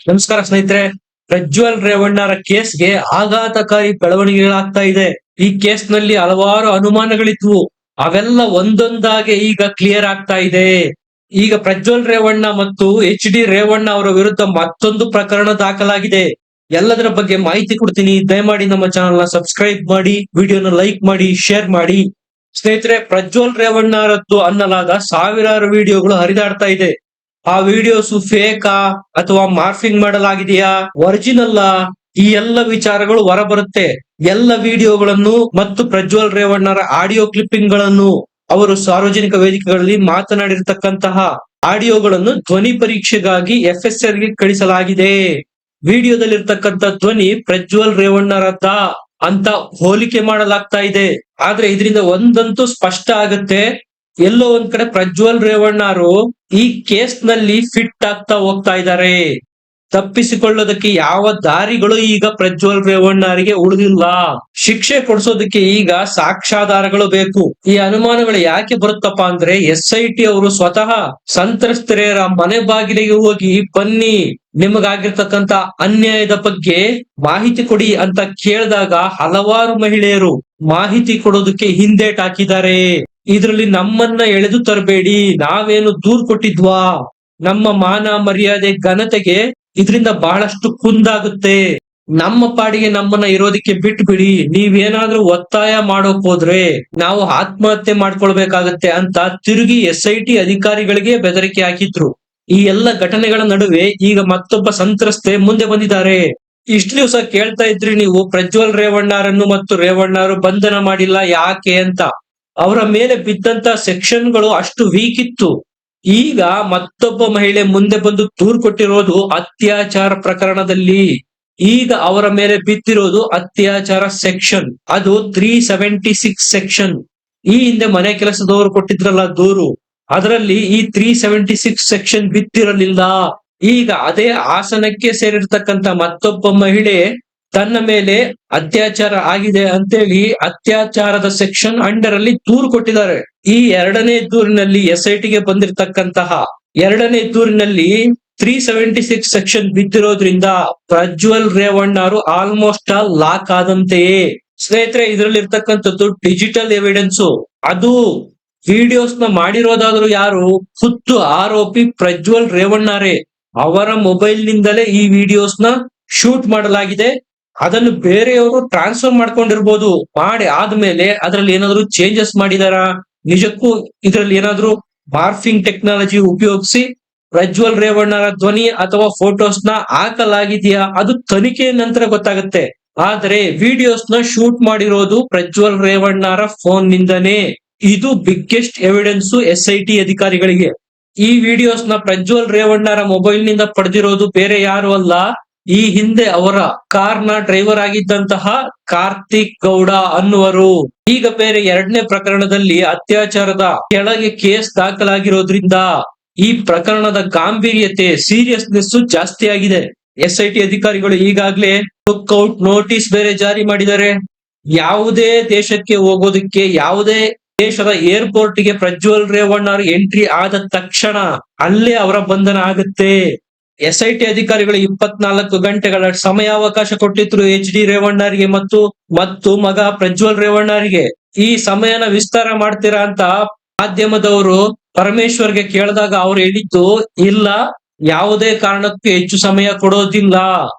ನಮಸ್ಕಾರ ಸ್ನೇಹಿತರೆ. ಪ್ರಜ್ವಲ್ ರೇವಣ್ಣರ ಕೇಸ್ಗೆ ಆಘಾತಕಾರಿ ಬೆಳವಣಿಗೆಗಳಾಗ್ತಾ ಇದೆ. ಈ ಕೇಸ್ ನಲ್ಲಿ ಹಲವಾರು ಅನುಮಾನಗಳಿದ್ವು. ಅವೆಲ್ಲ ಒಂದೊಂದಾಗಿ ಈಗ ಕ್ಲಿಯರ್ ಆಗ್ತಾ ಇದೆ. ಈಗ ಪ್ರಜ್ವಲ್ ರೇವಣ್ಣ ಮತ್ತು ಎಚ್ ಡಿ ರೇವಣ್ಣ ಅವರ ವಿರುದ್ಧ ಮತ್ತೊಂದು ಪ್ರಕರಣ ದಾಖಲಾಗಿದೆ. ಎಲ್ಲದರ ಬಗ್ಗೆ ಮಾಹಿತಿ ಕೊಡ್ತೀನಿ. ದಯಮಾಡಿ ನಮ್ಮ ಚಾನೆಲ್ ನ ಸಬ್ಸ್ಕ್ರೈಬ್ ಮಾಡಿ, ವಿಡಿಯೋನ ಲೈಕ್ ಮಾಡಿ, ಶೇರ್ ಮಾಡಿ. ಸ್ನೇಹಿತರೆ, ಪ್ರಜ್ವಲ್ ರೇವಣ್ಣರದ್ದು ಅನ್ನಲಾದ ಸಾವಿರಾರು ವಿಡಿಯೋಗಳು ಹರಿದಾಡ್ತಾ ಇದೆ. ಆ ವಿಡಿಯೋಸ್ ಫೇಕಾ ಅಥವಾ ಮಾರ್ಫಿಂಗ್ ಮಾಡಲಾಗಿದೆಯಾ, ಒರಿಜಿನಲ್ ಈ ಎಲ್ಲ ವಿಚಾರಗಳು ಹೊರಬರುತ್ತೆ. ಎಲ್ಲ ವಿಡಿಯೋಗಳನ್ನು ಮತ್ತು ಪ್ರಜ್ವಲ್ ರೇವಣ್ಣರ ಆಡಿಯೋ ಕ್ಲಿಪ್ಪಿಂಗ್ ಗಳನ್ನು, ಅವರು ಸಾರ್ವಜನಿಕ ವೇದಿಕೆಗಳಲ್ಲಿ ಮಾತನಾಡಿರ್ತಕ್ಕಂತಹ ಆಡಿಯೋಗಳನ್ನು ಧ್ವನಿ ಪರೀಕ್ಷೆಗಾಗಿ FSR ಗೆ ಕಳಿಸಲಾಗಿದೆ. ವಿಡಿಯೋದಲ್ಲಿರ್ತಕ್ಕಂಥ ಧ್ವನಿ ಪ್ರಜ್ವಲ್ ರೇವಣ್ಣರದ್ದ ಅಂತ ಹೋಲಿಕೆ ಮಾಡಲಾಗ್ತಾ ಇದೆ. ಆದ್ರೆ ಇದರಿಂದ ಒಂದಂತೂ ಸ್ಪಷ್ಟ ಆಗುತ್ತೆ, ಎಲ್ಲೋ ಒಂದ್ ಕಡೆ ಪ್ರಜ್ವಲ್ ರೇವಣ್ಣರು ಈ ಕೇಸ್ ನಲ್ಲಿ ಫಿಟ್ ಆಗ್ತಾ ಹೋಗ್ತಾ ಇದ್ದಾರೆ. ತಪ್ಪಿಸಿಕೊಳ್ಳೋದಕ್ಕೆ ಯಾವ ದಾರಿಗಳು ಈಗ ಪ್ರಜ್ವಲ್ ರೇವಣ್ಣರಿಗೆ ಉಳಿದಿಲ್ಲ. ಶಿಕ್ಷೆ ಕೊಡಿಸೋದಕ್ಕೆ ಈಗ ಸಾಕ್ಷ್ಯಾಧಾರಗಳು ಬೇಕು. ಈ ಅನುಮಾನಗಳು ಯಾಕೆ ಬರುತ್ತಪ್ಪ ಅಂದ್ರೆ, SIT ಅವರು ಸ್ವತಃ ಸಂತ್ರಸ್ತೆಯರ ಮನೆ ಬಾಗಿಲಿಗೆ ಹೋಗಿ ಬನ್ನಿ, ನಿಮಗಾಗಿರ್ತಕ್ಕಂತ ಅನ್ಯಾಯದ ಬಗ್ಗೆ ಮಾಹಿತಿ ಕೊಡಿ ಅಂತ ಕೇಳಿದಾಗ ಹಲವಾರು ಮಹಿಳೆಯರು ಮಾಹಿತಿ ಕೊಡೋದಕ್ಕೆ ಹಿಂದೇಟ್ ಹಾಕಿದ್ದಾರೆ. ಇದರಲ್ಲಿ ನಮ್ಮನ್ನ ಎಳೆದು ತರಬೇಡಿ, ನಾವೇನು ದೂರ್ ಕೊಟ್ಟಿದ್ವಾ, ನಮ್ಮ ಮಾನ ಮರ್ಯಾದೆ ಘನತೆಗೆ ಇದರಿಂದ ಬಹಳಷ್ಟು ಕುಂದಾಗುತ್ತೆ, ನಮ್ಮ ಪಾಡಿಗೆ ನಮ್ಮನ್ನ ಇರೋದಕ್ಕೆ ಬಿಟ್ಬಿಡಿ, ನೀವೇನಾದ್ರೂ ಒತ್ತಾಯ ಮಾಡೋಕ್ ಹೋದ್ರೆ ನಾವು ಆತ್ಮಹತ್ಯೆ ಮಾಡ್ಕೊಳ್ಬೇಕಾಗತ್ತೆ ಅಂತ ತಿರುಗಿ SIT ಅಧಿಕಾರಿಗಳಿಗೆ ಬೆದರಿಕೆ ಹಾಕಿದ್ರು. ಈ ಎಲ್ಲ ಘಟನೆಗಳ ನಡುವೆ ಈಗ ಮತ್ತೊಬ್ಬ ಸಂತ್ರಸ್ತೆ ಮುಂದೆ ಬಂದಿದ್ದಾರೆ. ಇಷ್ಟು ದಿವಸ ಕೇಳ್ತಾ ಇದ್ರಿ ನೀವು, ಪ್ರಜ್ವಲ್ ರೇವಣ್ಣರನ್ನು ಮತ್ತು ರೇವಣ್ಣರು ಬಂಧನ ಮಾಡಿಲ್ಲ ಯಾಕೆ ಅಂತ. ಅವರ ಮೇಲೆ ಬಿದ್ದಂತ ಸೆಕ್ಷನ್ಗಳು ಅಷ್ಟು ವೀಕ್ ಇತ್ತು. ಈಗ ಮತ್ತೊಬ್ಬ ಮಹಿಳೆ ಮುಂದೆ ಬಂದು ದೂರು ಕೊಟ್ಟಿರೋದು ಅತ್ಯಾಚಾರ ಪ್ರಕರಣದಲ್ಲಿ. ಈಗ ಅವರ ಮೇಲೆ ಬಿದ್ದಿರೋದು ಅತ್ಯಾಚಾರ ಸೆಕ್ಷನ್, ಅದು 376 ಸೆಕ್ಷನ್. ಈ ಹಿಂದೆ ಮನೆ ಕೆಲಸದವರು ಕೊಟ್ಟಿದ್ರಲ್ಲ ದೂರು, ಅದರಲ್ಲಿ ಈ 376 ಸೆಕ್ಷನ್ ಬಿದ್ದಿರಲಿಲ್ಲ. ಈಗ ಅದೇ ಆಸನಕ್ಕೆ ಸೇರಿರ್ತಕ್ಕಂತ ಮತ್ತೊಬ್ಬ ಮಹಿಳೆ ತನ್ನ ಮೇಲೆ ಅತ್ಯಾಚಾರ ಆಗಿದೆ ಅಂತೇಳಿ ಅತ್ಯಾಚಾರದ ಸೆಕ್ಷನ್ ಅಂಡರ್ ಅಲ್ಲಿ ದೂರು ಕೊಟ್ಟಿದ್ದಾರೆ. ಈ ಎರಡನೇ ದೂರಿನಲ್ಲಿ SIT ಗೆ ಬಂದಿರತಕ್ಕಂತಹ ಎರಡನೇ ದೂರಿನಲ್ಲಿ 376 ಸೆಕ್ಷನ್ ಬಿದ್ದಿರೋದ್ರಿಂದ ಪ್ರಜ್ವಲ್ ರೇವಣ್ಣರು ಆಲ್ಮೋಸ್ಟ್ ಲಾಕ್ ಆದಂತೆಯೇ. ಸ್ನೇಹಿತರೆ, ಇದರಲ್ಲಿ ಇರ್ತಕ್ಕಂಥದ್ದು ಡಿಜಿಟಲ್ ಎವಿಡೆನ್ಸ್. ಅದು ವಿಡಿಯೋಸ್ ನ ಮಾಡಿರೋದಾದ್ರೂ ಯಾರು, ಖುದ್ದು ಆರೋಪಿ ಪ್ರಜ್ವಲ್ ರೇವಣ್ಣರೇ. ಅವರ ಮೊಬೈಲ್ ನಿಂದಲೇ ಈ ವಿಡಿಯೋಸ್ ನ ಶೂಟ್ ಮಾಡಲಾಗಿದೆ. ಅದನ್ನು ಬೇರೆಯವರು ಟ್ರಾನ್ಸ್ಫರ್ ಮಾಡ್ಕೊಂಡಿರ್ಬೋದು. ಮಾಡಿ ಆದ್ಮೇಲೆ ಅದರಲ್ಲಿ ಏನಾದ್ರು ಚೇಂಜಸ್ ಮಾಡಿದಾರ, ನಿಜಕ್ಕೂ ಇದರಲ್ಲಿ ಏನಾದ್ರು ಮಾರ್ಫಿಂಗ್ ಟೆಕ್ನಾಲಜಿ ಉಪಯೋಗಿಸಿ ಪ್ರಜ್ವಲ್ ರೇವಣ್ಣರ ಧ್ವನಿ ಅಥವಾ ಫೋಟೋಸ್ ನ ಹಾಕಲಾಗಿದೆಯಾ, ಅದು ತನಿಖೆ ನಂತರ ಗೊತ್ತಾಗುತ್ತೆ. ಆದ್ರೆ ವಿಡಿಯೋಸ್ ನ ಶೂಟ್ ಮಾಡಿರೋದು ಪ್ರಜ್ವಲ್ ರೇವಣ್ಣರ ಫೋನ್ ನಿಂದನೇ. ಇದು ಬಿಗ್ಗೆಸ್ಟ್ ಎವಿಡೆನ್ಸ್ SIT ಅಧಿಕಾರಿಗಳಿಗೆ. ಈ ವಿಡಿಯೋಸ್ ನ ಪ್ರಜ್ವಲ್ ರೇವಣ್ಣರ ಮೊಬೈಲ್ ನಿಂದ ಪಡೆದಿರೋದು ಬೇರೆ ಯಾರು ಅಲ್ಲ, ಈ ಹಿಂದೆ ಅವರ ಕಾರ್ ನ ಡ್ರೈವರ್ ಆಗಿದ್ದಂತಹ ಕಾರ್ತಿಕ್ ಗೌಡ ಅನ್ನುವರು. ಈಗ ಬೇರೆ ಎರಡನೇ ಪ್ರಕರಣದಲ್ಲಿ ಅತ್ಯಾಚಾರದ ಕೆಳಗೆ ಕೇಸ್ ದಾಖಲಾಗಿರೋದ್ರಿಂದ ಈ ಪ್ರಕರಣದ ಗಾಂಭೀರ್ಯತೆ, ಸೀರಿಯಸ್ನೆಸ್ ಜಾಸ್ತಿ ಆಗಿದೆ. SIT ಅಧಿಕಾರಿಗಳು ಈಗಾಗಲೇ ಲುಕ್ಔಟ್ ನೋಟಿಸ್ ಬೇರೆ ಜಾರಿ ಮಾಡಿದ್ದಾರೆ. ಯಾವುದೇ ದೇಶಕ್ಕೆ ಹೋಗೋದಕ್ಕೆ, ಯಾವುದೇ ದೇಶದ ಏರ್ಪೋರ್ಟ್ ಗೆ ಪ್ರಜ್ವಲ್ ರೇವಣ್ಣ ಎಂಟ್ರಿ ಆದ ತಕ್ಷಣ ಅಲ್ಲೇ ಅವರ ಬಂಧನ ಆಗುತ್ತೆ. SIT ಅಧಿಕಾರಿಗಳು 24 ಗಂಟೆಗಳ ಸಮಯಾವಕಾಶ ಕೊಟ್ಟಿದ್ರು HD ರೇವಣ್ಣರಿಗೆ ಮತ್ತು ಮಗ ಪ್ರಜ್ವಲ್ ರೇವಣ್ಣರಿಗೆ. ಈ ಸಮಯನ ವಿಸ್ತಾರ ಮಾಡ್ತೀರಾ ಅಂತ ಮಾಧ್ಯಮದವರು ಪರಮೇಶ್ವರ್ಗೆ ಕೇಳಿದಾಗ ಅವ್ರು ಹೇಳಿದ್ದು, ಇಲ್ಲ, ಯಾವುದೇ ಕಾರಣಕ್ಕೂ ಹೆಚ್ಚು ಸಮಯ ಕೊಡೋದಿಲ್ಲ,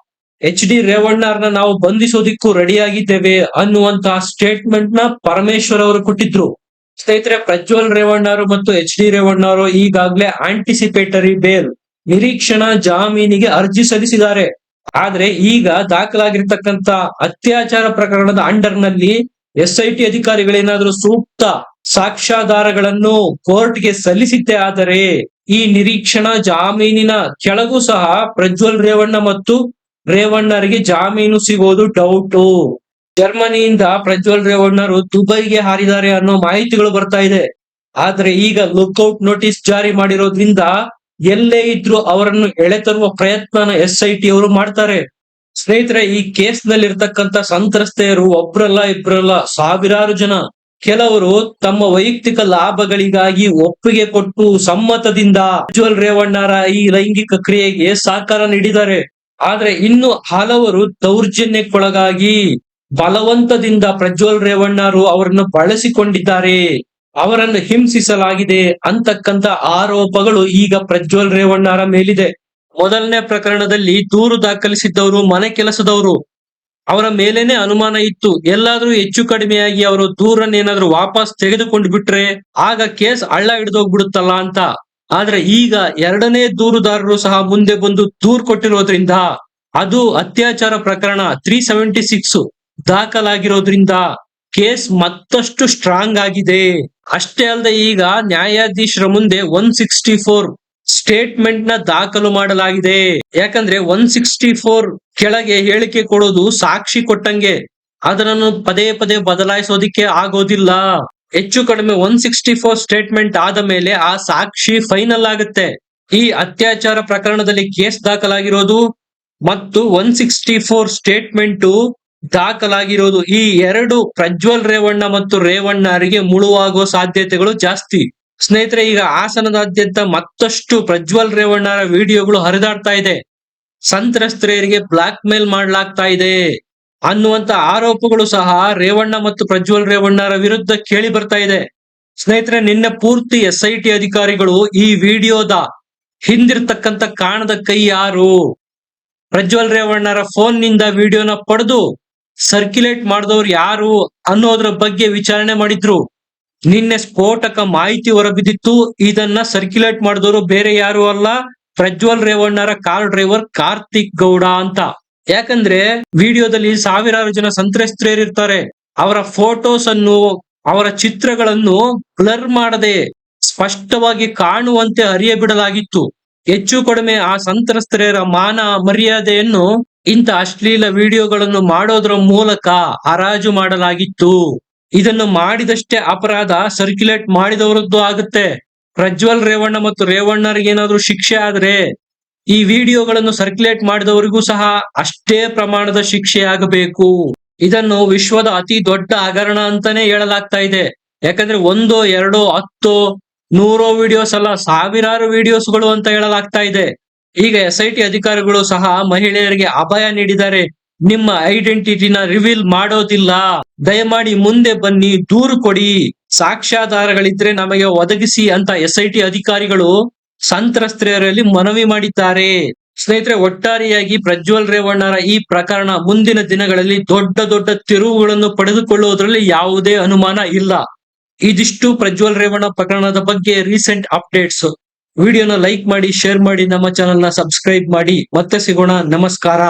HD ರೇವಣ್ಣರನ್ನ ನಾವು ಬಂಧಿಸೋದಿಕ್ಕೂ ರೆಡಿಯಾಗಿದ್ದೇವೆ ಅನ್ನುವಂತಹ ಸ್ಟೇಟ್ಮೆಂಟ್ ನ ಪರಮೇಶ್ವರ್ ಅವರು ಕೊಟ್ಟಿದ್ರು. ಸ್ನೇಹಿತರೆ, ಪ್ರಜ್ವಲ್ ರೇವಣ್ಣರು ಮತ್ತು HD ರೇವಣ್ಣರು ಈಗಾಗಲೇ ಆಂಟಿಸಿಪೇಟರಿ ಬೇಲ್, ನಿರೀಕ್ಷಣಾ ಜಾಮೀನಿಗೆ ಅರ್ಜಿ ಸಲ್ಲಿಸಿದ್ದಾರೆ. ಆದ್ರೆ ಈಗ ದಾಖಲಾಗಿರ್ತಕ್ಕಂತ ಅತ್ಯಾಚಾರ ಪ್ರಕರಣದ ಅಂಡರ್ ನಲ್ಲಿ SIT ಅಧಿಕಾರಿಗಳೇನಾದ್ರೂ ಸೂಕ್ತ ಸಾಕ್ಷ್ಯಾಧಾರಗಳನ್ನು ಕೋರ್ಟ್ಗೆ ಸಲ್ಲಿಸಿದ್ದೇ ಆದರೆ ಈ ನಿರೀಕ್ಷಣಾ ಜಾಮೀನಿನ ಕೆಳಗೂ ಸಹ ಪ್ರಜ್ವಲ್ ರೇವಣ್ಣ ಮತ್ತು ರೇವಣ್ಣರಿಗೆ ಜಾಮೀನು ಸಿಗೋದು ಡೌಟು. ಜರ್ಮನಿಯಿಂದ ಪ್ರಜ್ವಲ್ ರೇವಣ್ಣರು ದುಬೈಗೆ ಹಾರಿದ್ದಾರೆ ಅನ್ನೋ ಮಾಹಿತಿಗಳು ಬರ್ತಾ ಇದೆ. ಆದ್ರೆ ಈಗ ಲುಕ್ಔಟ್ ನೋಟಿಸ್ ಜಾರಿ ಮಾಡಿರೋದ್ರಿಂದ ಎಲ್ಲೇ ಇದ್ರು ಅವರನ್ನು ಎಳೆತರುವ ಪ್ರಯತ್ನನ SIT ಅವರು ಮಾಡ್ತಾರೆ. ಸ್ನೇಹಿತರೆ, ಈ ಕೇಸ್ ನಲ್ಲಿ ಇರ್ತಕ್ಕಂತ ಸಂತ್ರಸ್ತೆಯರು ಒಬ್ರಲ್ಲ ಇಬ್ರಲ್ಲ, ಸಾವಿರಾರು ಜನ. ಕೆಲವರು ತಮ್ಮ ವೈಯಕ್ತಿಕ ಲಾಭಗಳಿಗಾಗಿ ಒಪ್ಪಿಗೆ ಕೊಟ್ಟು ಸಮ್ಮತದಿಂದ ಪ್ರಜ್ವಲ್ ರೇವಣ್ಣರ ಈ ಲೈಂಗಿಕ ಕ್ರಿಯೆಗೆ ಸಹಕಾರ ನೀಡಿದ್ದಾರೆ. ಆದ್ರೆ ಇನ್ನು ಹಲವರು ದೌರ್ಜನ್ಯಕ್ಕೊಳಗಾಗಿ ಬಲವಂತದಿಂದ ಪ್ರಜ್ವಲ್ ರೇವಣ್ಣರು ಅವರನ್ನು ಬಳಸಿಕೊಂಡಿದ್ದಾರೆ, ಅವರನ್ನು ಹಿಂಸಿಸಲಾಗಿದೆ ಅಂತಕ್ಕಂತ ಆರೋಪಗಳು ಈಗ ಪ್ರಜ್ವಲ್ ರೇವಣ್ಣರ ಮೇಲಿದೆ. ಮೊದಲನೇ ಪ್ರಕರಣದಲ್ಲಿ ದೂರು ದಾಖಲಿಸಿದ್ದವರು ಮನೆ ಕೆಲಸದವರು, ಅವರ ಮೇಲೇನೆ ಅನುಮಾನ ಇತ್ತು. ಎಲ್ಲಾದ್ರೂ ಹೆಚ್ಚು ಕಡಿಮೆಯಾಗಿ ಅವರು ದೂರನ್ನೇನಾದ್ರೂ ವಾಪಸ್ ತೆಗೆದುಕೊಂಡು ಬಿಟ್ರೆ ಆಗ ಕೇಸ್ ಹಳ್ಳ ಹಿಡಿದೋಗ್ಬಿಡುತ್ತಲ್ಲ ಅಂತ. ಆದ್ರೆ ಈಗ ಎರಡನೇ ದೂರುದಾರರು ಸಹ ಮುಂದೆ ಬಂದು ದೂರು ಕೊಟ್ಟಿರೋದ್ರಿಂದ, ಅದು ಅತ್ಯಾಚಾರ ಪ್ರಕರಣ 376 ದಾಖಲಾಗಿರೋದ್ರಿಂದ ಕೇಸ್ ಮತ್ತಷ್ಟು ಸ್ಟ್ರಾಂಗ್ ಆಗಿದೆ. ಅಷ್ಟೇ ಅಲ್ಲದೆ ಈಗ ನ್ಯಾಯಾಧೀಶರ ಮುಂದೆ 164 ಸ್ಟೇಟ್ಮೆಂಟ್ ನ ದಾಖಲು ಮಾಡಲಾಗಿದೆ. ಯಾಕಂದ್ರೆ 164 ಕೆಳಗೆ ಹೇಳಿಕೆ ಕೊಡೋದು ಸಾಕ್ಷಿ ಕೊಟ್ಟಂಗೆ, ಅದನ್ನು ಪದೇ ಪದೇ ಬದಲಾಯಿಸೋದಿಕ್ಕೆ ಆಗೋದಿಲ್ಲ. ಹೆಚ್ಚು ಕಡಿಮೆ 164 ಸ್ಟೇಟ್ಮೆಂಟ್ ಆದ ಮೇಲೆ ಆ ಸಾಕ್ಷಿ ಫೈನಲ್ ಆಗುತ್ತೆ. ಈ ಅತ್ಯಾಚಾರ ಪ್ರಕರಣದಲ್ಲಿ ಕೇಸ್ ದಾಖಲಾಗಿರೋದು ಮತ್ತು 164 ಸ್ಟೇಟ್ಮೆಂಟ್ ದಾಖಲಾಗಿರೋದು, ಈ ಎರಡು ಪ್ರಜ್ವಲ್ ರೇವಣ್ಣ ಮತ್ತು ರೇವಣ್ಣರಿಗೆ ಮುಳುವಾಗುವ ಸಾಧ್ಯತೆಗಳು ಜಾಸ್ತಿ. ಸ್ನೇಹಿತರೆ, ಈಗ ಹಾಸನದಾದ್ಯಂತ ಮತ್ತಷ್ಟು ಪ್ರಜ್ವಲ್ ರೇವಣ್ಣರ ವಿಡಿಯೋಗಳು ಹರಿದಾಡ್ತಾ ಇದೆ. ಸಂತ್ರಸ್ತರಿಗೆ ಬ್ಲಾಕ್ ಮೇಲ್ ಮಾಡಲಾಗ್ತಾ ಇದೆ ಅನ್ನುವಂತ ಆರೋಪಗಳು ಸಹ ರೇವಣ್ಣ ಮತ್ತು ಪ್ರಜ್ವಲ್ ರೇವಣ್ಣರ ವಿರುದ್ಧ ಕೇಳಿ ಬರ್ತಾ ಇದೆ. ಸ್ನೇಹಿತರೆ, ನಿನ್ನೆ ಪೂರ್ತಿ SIT ಅಧಿಕಾರಿಗಳು ಈ ವಿಡಿಯೋದ ಹಿಂದಿರ್ತಕ್ಕಂತ ಕಾಣದ ಕೈ ಯಾರು, ಪ್ರಜ್ವಲ್ ರೇವಣ್ಣರ ಫೋನ್ ನಿಂದ ವಿಡಿಯೋನ ಪಡೆದು ಸರ್ಕ್ಯುಲೇಟ್ ಮಾಡಿದವ್ರು ಯಾರು ಅನ್ನೋದ್ರ ಬಗ್ಗೆ ವಿಚಾರಣೆ ಮಾಡಿದ್ರು. ನಿನ್ನೆ ಸ್ಫೋಟಕ ಮಾಹಿತಿ ಹೊರಬಿದ್ದಿತ್ತು. ಇದನ್ನ ಸರ್ಕ್ಯುಲೇಟ್ ಮಾಡಿದವರು ಬೇರೆ ಯಾರು ಅಲ್ಲ, ಪ್ರಜ್ವಲ್ ರೇವಣ್ಣರ ಕಾರ್ ಡ್ರೈವರ್ ಕಾರ್ತಿಕ್ ಗೌಡ ಅಂತ. ಯಾಕಂದ್ರೆ ವಿಡಿಯೋದಲ್ಲಿ ಸಾವಿರಾರು ಜನ ಸಂತ್ರಸ್ತರಿರ್ತಾರೆ, ಅವರ ಫೋಟೋಸ್ ಅನ್ನು ಅವರ ಚಿತ್ರಗಳನ್ನು ಬ್ಲರ್ ಮಾಡದೆ ಸ್ಪಷ್ಟವಾಗಿ ಕಾಣುವಂತೆ ಹರಿಯ ಬಿಡಲಾಗಿತ್ತು. ಹೆಚ್ಚು ಕಡಿಮೆ ಆ ಸಂತ್ರಸ್ತರ ಮಾನ ಮರ್ಯಾದೆಯನ್ನು ಇಂಥ ಅಶ್ಲೀಲ ವಿಡಿಯೋಗಳನ್ನು ಮಾಡೋದ್ರ ಮೂಲಕ ಹರಾಜು ಮಾಡಲಾಗಿತ್ತು. ಇದನ್ನು ಮಾಡಿದಷ್ಟೇ ಅಪರಾಧ ಸರ್ಕ್ಯುಲೇಟ್ ಮಾಡಿದವರದ್ದು ಆಗುತ್ತೆ. ಪ್ರಜ್ವಲ್ ರೇವಣ್ಣ ಮತ್ತು ರೇವಣ್ಣರಿಗೆ ಏನಾದ್ರೂ ಶಿಕ್ಷೆ ಆದ್ರೆ ಈ ವಿಡಿಯೋಗಳನ್ನು ಸರ್ಕ್ಯುಲೇಟ್ ಮಾಡಿದವರಿಗೂ ಸಹ ಅಷ್ಟೇ ಪ್ರಮಾಣದ ಶಿಕ್ಷೆ ಆಗಬೇಕು. ಇದನ್ನು ವಿಶ್ವದ ಅತಿ ದೊಡ್ಡ ಹಗರಣ ಅಂತಾನೆ ಹೇಳಲಾಗ್ತಾ ಇದೆ. ಯಾಕಂದ್ರೆ 1, 2, 10, 100 ವಿಡಿಯೋಸ್ ಅಲ್ಲ, ಸಾವಿರಾರು ವಿಡಿಯೋಸ್ಗಳು ಅಂತ ಹೇಳಲಾಗ್ತಾ ಇದೆ. ಈಗ SIT ಅಧಿಕಾರಿಗಳು ಸಹ ಮಹಿಳೆಯರಿಗೆ ಅಭಯ ನೀಡಿದ್ದಾರೆ, ನಿಮ್ಮ ಐಡೆಂಟಿಟಿನ ರಿವೀಲ್ ಮಾಡೋದಿಲ್ಲ, ದಯಮಾಡಿ ಮುಂದೆ ಬನ್ನಿ, ದೂರು ಕೊಡಿ, ಸಾಕ್ಷ್ಯಾಧಾರಗಳಿದ್ರೆ ನಮಗೆ ಒದಗಿಸಿ ಅಂತ SIT ಅಧಿಕಾರಿಗಳು ಸಂತ್ರಸ್ತರಲ್ಲಿ ಮನವಿ ಮಾಡಿದ್ದಾರೆ. ಸ್ನೇಹಿತರೆ, ಒಟ್ಟಾರೆಯಾಗಿ ಪ್ರಜ್ವಲ್ ರೇವಣ್ಣರ ಈ ಪ್ರಕರಣ ಮುಂದಿನ ದಿನಗಳಲ್ಲಿ ದೊಡ್ಡ ದೊಡ್ಡ ತಿರುವುಗಳನ್ನು ಪಡೆದುಕೊಳ್ಳುವುದರಲ್ಲಿ ಯಾವುದೇ ಅನುಮಾನ ಇಲ್ಲ. ಇದಿಷ್ಟು ಪ್ರಜ್ವಲ್ ರೇವಣ್ಣ ಪ್ರಕರಣದ ಬಗ್ಗೆ ರೀಸೆಂಟ್ ಅಪ್ಡೇಟ್ಸ್. ವಿಡಿಯೋನ ಲೈಕ್ ಮಾಡಿ, ಶೇರ್ ಮಾಡಿ, ನಮ್ಮ ಚಾನೆಲ್ ನ ಸಬ್ಸ್ಕ್ರೈಬ್ ಮಾಡಿ. ಮತ್ತೆ ಸಿಗೋಣ. ನಮಸ್ಕಾರ.